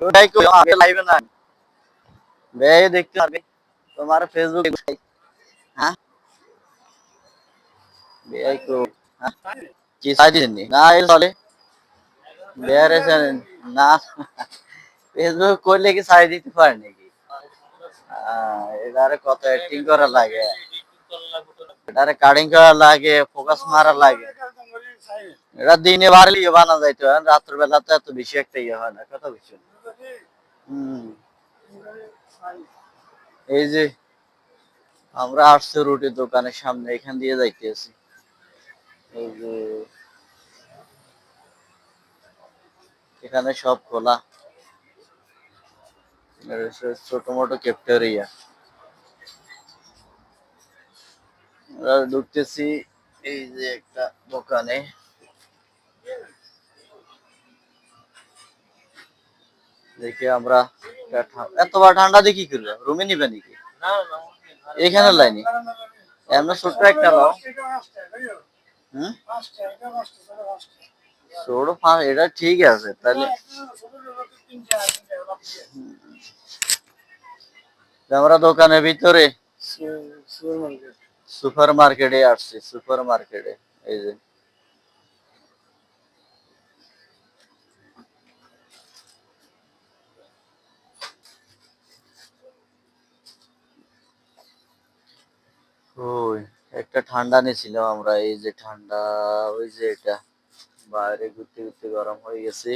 ওটাই কই আগে লাইভে না বে দেখতে পারবে তোমার ফেসবুক হ্যাঁ বে কো কি সাইড দিননি না এর চলে বেয়ারে না ফেসবুক করলে কি সাইড দিতে পারে নাকি এটারে কত এডিটিং করা লাগে এটারে কাটিং করা লাগে ফোকাস মারা লাগে এটা দিনে বাড়লে ইয়ে বানা যাইতো রাত্র বেলা তো এত বেশি একটা ইয়ে হয় না কথা বুঝছো হম এই যে আমরা আসছি রুটির দোকানের সামনে এখান দিয়ে যাইতেছি এই যে এখানে সব খোলা ছোট মোটো ক্যাফেটেরিয়া ঢুকতেছি এই যে একটা দোকানে দেখে আমরা এতবার ঠান্ডা দিয়ে কি করবে রুমে নিবে নাকি এখানে লাইনি এমন ছোট্ট একটা লাও হুম ছোট এটা ঠিক আছে তাহলে আমরা দোকানের ভিতরে সুপার মার্কেটে আসছি সুপার মার্কেটে এই যে ওই একটা ঠান্ডা নিয়েছিলাম আমরা এই যে ঠান্ডা ওই যে এটা বাইরে ঘুরতে ঘুরতে গরম হয়ে গেছে